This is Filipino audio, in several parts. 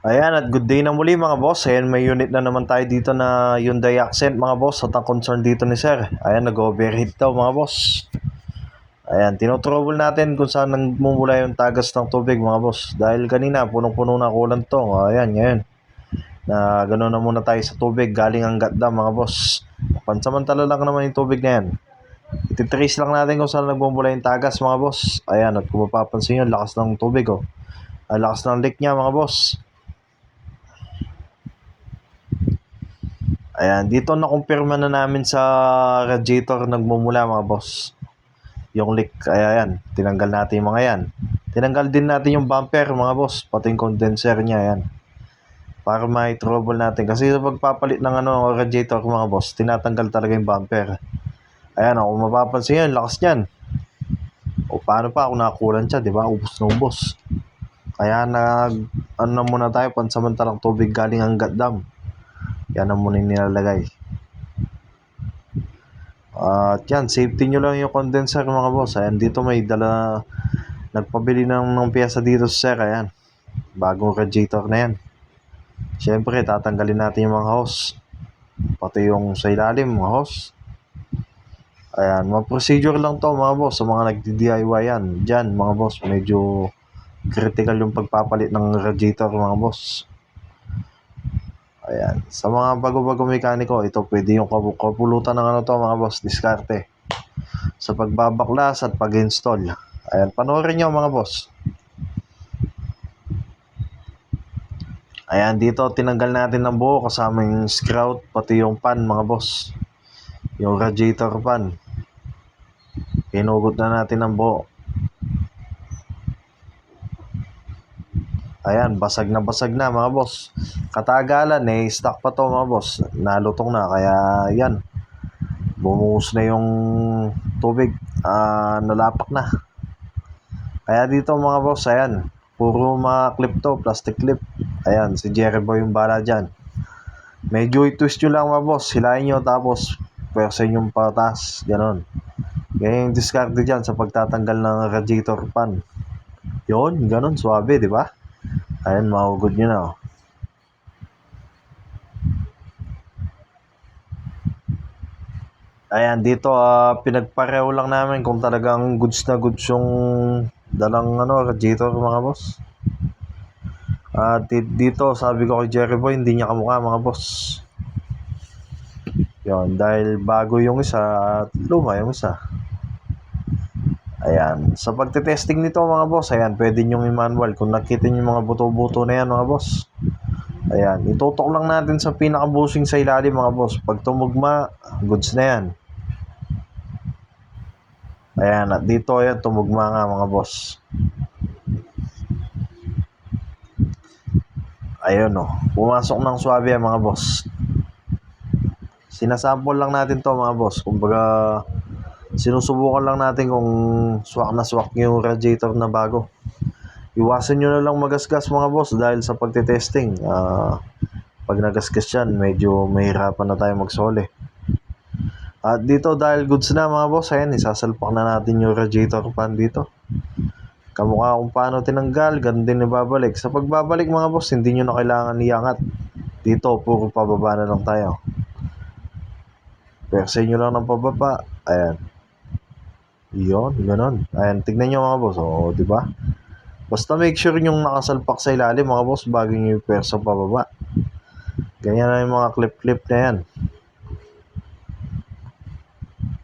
Ayan at good day na muli mga boss. Ayan, may unit na naman tayo dito na Hyundai Accent mga boss. At ang concern dito ni sir, ayan, nag-overheat daw mga boss. Ayan, tinotrouble natin kung saan nagmumula yung tagas ng tubig mga boss. Dahil kanina punong-puno na kulang to. Ayan, ngayon na gano'n na muna tayo sa tubig galing ang dam mga boss. Pansamantala lang naman yung tubig na yan. Ititrace lang natin kung saan nagmumula yung tagas mga boss. Ayan, at kung mapapansin nyo, lakas ng tubig oh. Ang lakas ng leak niya mga boss. Ayan, dito nakumpirma na namin sa radiator nagmumula mga boss. Yung leak, ayan, tinanggal natin yung mga yan. Tinanggal din natin yung bumper mga boss, pati yung condenser niya, ayan. Para may trouble natin. Kasi sa pagpapalit ng radiator mga boss, tinatanggal talaga yung bumper. Ayan, kung mapapansin yan, lakas niyan. O paano pa kung nakakulan siya, di ba? Ubos na ubos. Kaya ano na muna tayo, pansamantalang tubig galing ang dam. Yan ang muna yung nilalagay. At yan, safety nyo lang yung condenser mga boss. Ayan, dito may nagpabili ng piyesa dito sa sir. Ayan, bagong radiator na yan. Siyempre, tatanggalin natin yung mga hose. Pati yung sa ilalim, mga hose. Ayan, mga procedure lang to mga boss. Sa mga nagdi-DIY yan. Diyan mga boss, medyo critical yung pagpapalit ng radiator mga boss. Ayan, sa mga bago-bago mekaniko, ito pwede yung kapulutan ng to mga boss, diskarte sa pagbabaklas at pag-install. Ayan, panoorin nyo mga boss. Ayan, dito tinanggal natin ng buo kasama yung scrout, pati yung pan mga boss. Yung radiator pan. Pinugot na natin ng buo. Ayan, basag na mga boss. Katagalan stock pa to mga boss. Nalutong na, kaya yan. Bumuhos na yung tubig. Nalapak na. Kaya dito mga boss, ayan. Puro mga clip to, plastic clip. Ayan, si Jerry Boy yung bala dyan. Medyo i-twist nyo lang mga boss. Hilahin nyo tapos pwersa yung patas. Ganon. Ganyan yung discard dyan sa pagtatanggal ng radiator pan. Yun, ganon. Suabe, di ba? Ayan, mahugod nyo na. Oh. Ayan, dito pinagpareho lang namin kung talagang goods na goods yung dalang radiator mga boss. Dito sabi ko kay Jerry Boy, hindi niya kamukha mga boss. Yon, dahil bago yung isa at luma yung isa. Ayan, sa pagte-testing nito mga boss, ayan, pwede nyong i-manual kung nakita nyo yung mga buto-buto na yan mga boss. Ayan, itutok lang natin sa pinaka-bushing sa ilalim mga boss. Pag tumugma, goods na yan. Ayan, at dito ayan, tumugma nga mga boss. Ayun pumasok ng swabe yan mga boss. Sinasample lang natin to mga boss. Kumbaga, sinusubukan lang natin kung swak na swak yung radiator na bago. Iwasan nyo na lang magasgas mga boss dahil sa pagte-testing. Pag nagasgas yan, medyo mahirapan na tayo magsole. At dito dahil goods na mga boss, ayan, isasalpak na natin yung radiator pan dito. Kamukha kung paano tinanggal, ganun din ibabalik. Sa pagbabalik mga boss, hindi nyo na kailangan iangat. Dito, puro pababa na lang tayo. Persa nyo lang ng pababa. Ayan. Yun, ganun. Ayan, tignan nyo mga boss. O, di ba? Basta make sure yung nakasalpak sa ilalim mga boss bago nyo yung persa pababa. Ganyan na yung mga clip-clip na yan.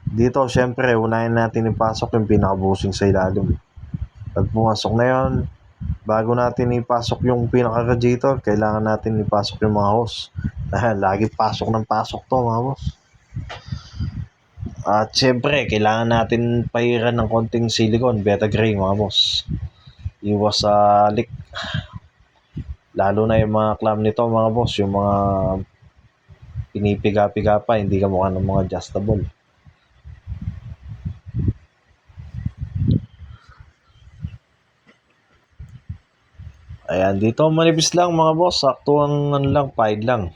Dito, syempre, unahin natin ipasok yung pinaka-bushing sa ilalim. Pag pumasok na yon, bago natin ipasok yung pinaka-radiator, kailangan natin ipasok yung mga hose. Lagi pasok ng pasok to mga boss. At syempre, kailangan natin pahiran ng konting silicone, beta gray mga boss. Iwas sa leak. Lalo na yung mga clamp nito mga boss, yung mga pinipiga-piga pa, hindi kamukha ng mga adjustable. Ayan, dito manipis lang mga boss, sakto ang lang, paid lang.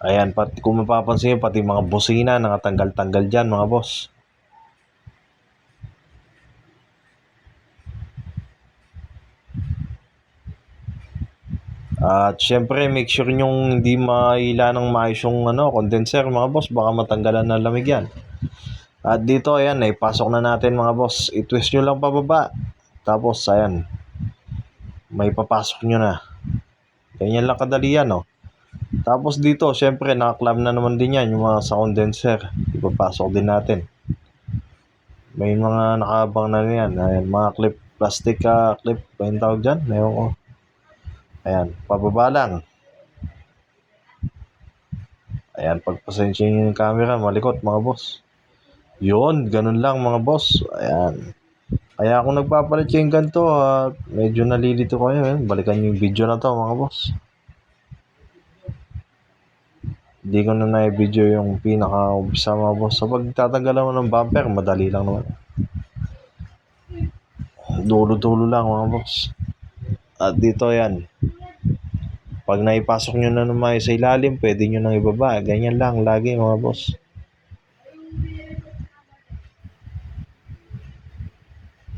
Ayan, pati kung mapapansin nyo, pati mga busina nakatanggal-tanggal dyan mga boss. At syempre make sure nyong hindi maila ng maayos yung condenser mga boss, baka matanggalan ng lamig yan. At dito ayan, ipasok na natin mga boss. I-twist nyo lang pababa. Tapos ayan, may papasok nyo na. Ganyan lang kadali yan, oh. Tapos dito, syempre naka-clamp na naman din yan yung mga sa condenser. Ipapasok din natin. May mga nakabang na yan. Ayan, mga clip, plastic clip, ba yung tawag dyan? Ewan ko. Ayan, pababa lang. Ayan, pagpasensya nyo yung camera, malikot mga boss. Yun, ganun lang mga boss. Ayan. Kaya kung nagpapalit kayo yung ganito, medyo nalilito ko yun. Balikan nyo yung video na to mga boss. Hindi ko na na-video yung pinaka-umpisa mga boss. Sa pagtatanggal naman ng bumper, madali lang naman. Dulo-dulo lang mga boss. At dito yan. Pag naipasok nyo na naman sa ilalim, pwede nyo nang ibaba. Ganyan lang lagi mga boss.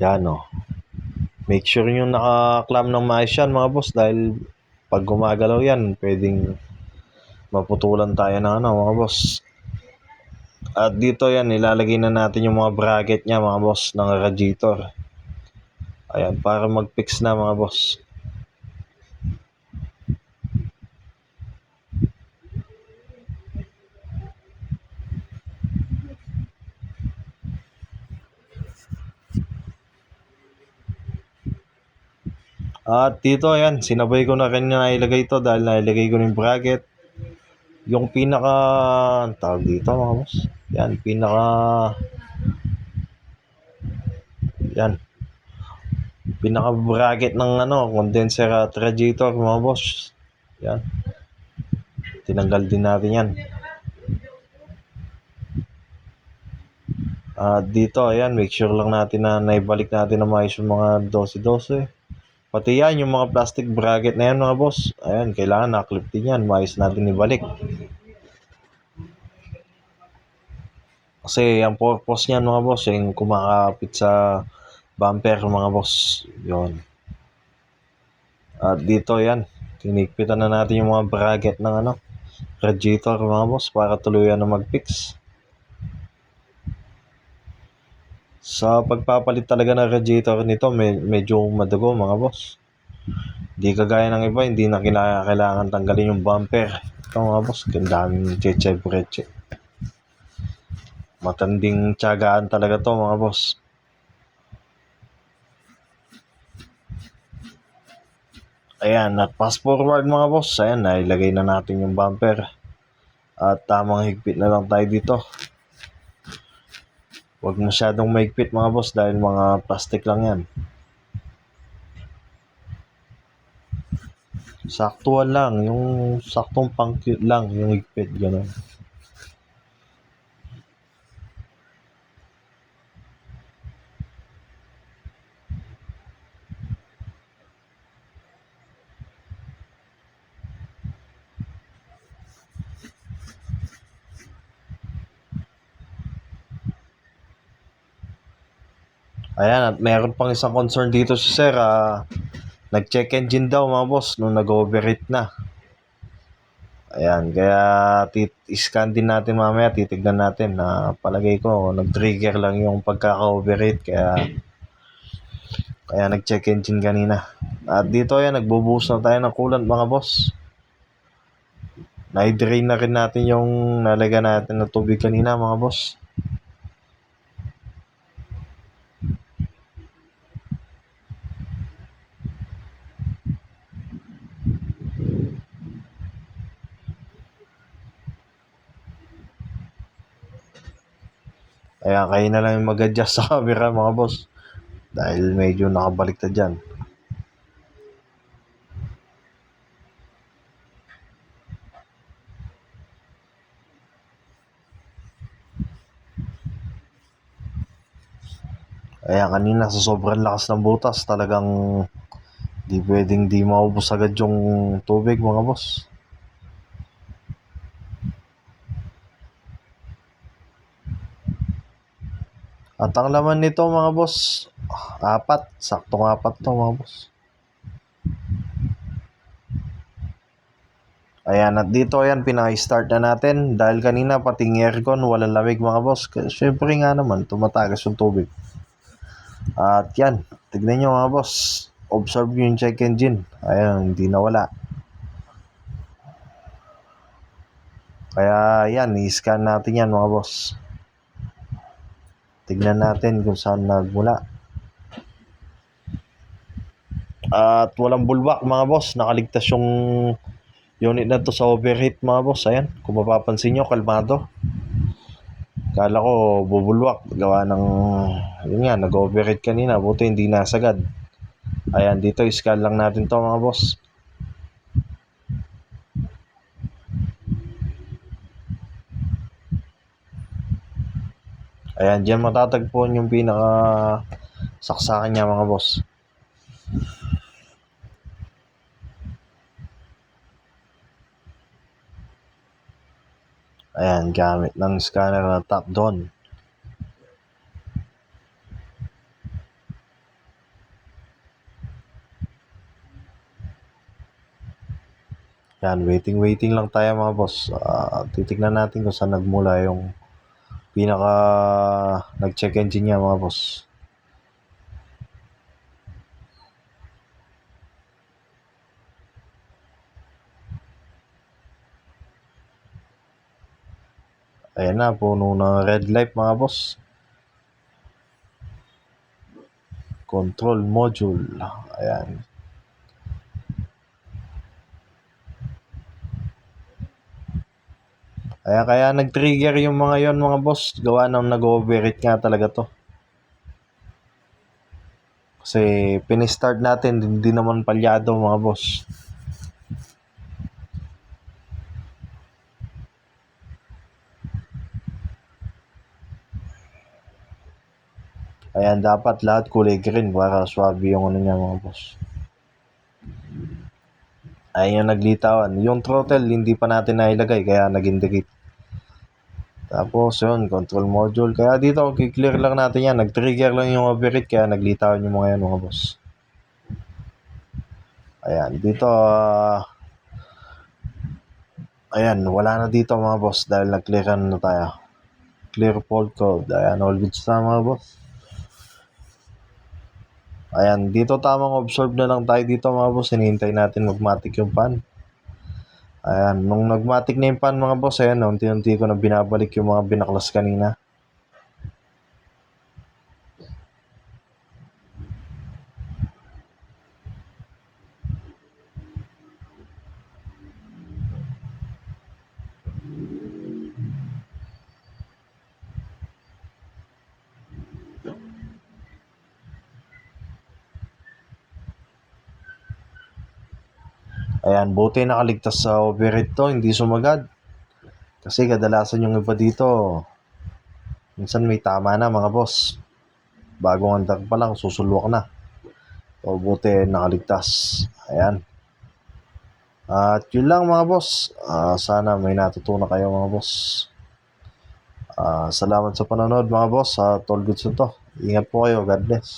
Yan o. Make sure nyo naka-clamp ng maayos yan mga boss. Dahil pag gumagalaw yan, pwedeng maputulan tayo ng mga boss. At dito yan, ilalagay na natin yung mga bracket niya mga boss ng radiator. Ayan, para mag-fix na mga boss. At dito ayan, sinabay ko na rin na ilagay ito dahil nailagay ko yung bracket. Yung pinaka, tawag dito mga boss. Yan, pinaka bracket ng condenser at radiator mga boss. Yan. Tinanggal din natin yan. At dito ayan, make sure lang natin na naibalik natin na maayos yung mga 12-12. Pati yan, yung mga plastic bracket na yan mga boss. Ayan, kailangan na-clip din yan. Maayos natin ibalik. Kasi ang purpose niyan mga boss, yung kumakapit sa bumper mga boss. Yun. At dito yan, tinigpitan na natin yung mga bracket ng radiator mga boss para tuluyan na mag-fix. Sa pagpapalit talaga ng radiator nito, medyo madugo mga boss. Hindi kagaya ng iba, hindi na kailangan tanggalin yung bumper. Ito mga boss, gandaming cheche-breche. Matanding tiyagaan talaga to mga boss. Ayan, at fast forward mga boss. Ayan, nailagay na natin yung bumper. At tamang higpit na lang tayo dito. Huwag masyadong mahigpit mga boss dahil mga plastic lang yan. Saktuan lang, yung saktong pang-cute lang yung higpit, gano'n. Ayan, at meron pang isang concern dito si sir. Nag-check engine daw mga boss nung nag-overheat na. Ayan, kaya scan din natin mamaya, titignan natin na palagay ko nag-trigger lang yung pagkaka-overheat kaya nag-check engine kanina. At dito ayan, nagbubuhos na tayo ng coolant mga boss. Na-drain na rin natin yung nalagyan natin ng tubig kanina mga boss. Kaya kayo na lang yung mag-adjust sa camera mga boss. Dahil medyo nakabaliktad dyan. Kaya kanina sa sobrang lakas ng butas, talagang di pwedeng di maubos agad yung tubig mga boss. At ang laman nito mga boss, apat. Saktong apat to mga boss. Ayan, at dito ayan, pinaka-start na natin. Dahil kanina pating aircon, walang lamig mga boss. Siyempre nga naman, tumatagas yung tubig. At yan, tignan nyo mga boss. Observe nyo yung check engine. Ayan, hindi nawala. Kaya yan, i-scan natin yan mga boss. Tignan natin kung saan nagmula. At walang bulwak mga boss. Nakaligtas yung unit na to sa overheat mga boss. Ayan, kung mapapansin nyo, kalmado. Kala ko bubulwak. Gawa ng, yun nga, nag-overheat kanina. Buti hindi nasagad. Ayan, dito i-scan lang natin to mga boss. Ayan, dyan matatagpuan yung pinaka saksakan niya mga boss. Ayan, gamit ng scanner na top down. Yan, waiting lang tayo mga boss. Titignan natin kung saan nagmula yung pinaka nag-check engine niya mga boss. Ayan na, puno ng red light mga boss. Control module. Ayan. Kaya nag-trigger yung mga yon mga boss. Gawa ng nag-overheat nga talaga to. Kasi pinistart natin, hindi naman palyado mga boss. Ayan, dapat lahat kulay green para swabe yung ano niya mga boss. Ayan yung naglitawan. Yung throttle, hindi pa natin nailagay kaya nag-indicate. Tapos yun, control module. Kaya dito, i-clear lang natin yan. Nag-trigger lang yung overheat kaya naglitawan yung mga yan mga boss. Ayan, dito, ayan, wala na dito mga boss dahil nag-clearan na tayo. Clear fault code. Ayan, all goods na mga boss. Ayan, dito tamang observe na lang tayo dito mga boss. Hinihintay natin magmatic yung pan. Ayan, nung nagmatic na yung pan mga boss, ayan, unti-unti ko na binabalik yung mga binaklas kanina. Ayan, buti nakaligtas sa overheat to, hindi sumagad. Kasi kadalasan yung iba dito, minsan may tama na mga boss. Bagong andak pa lang, susulwak na. So, buti nakaligtas. Ayan. At yun lang mga boss. Sana may natutunan kayo mga boss. Salamat sa panonood mga boss. At all goods to. Ingat po kayo. God bless.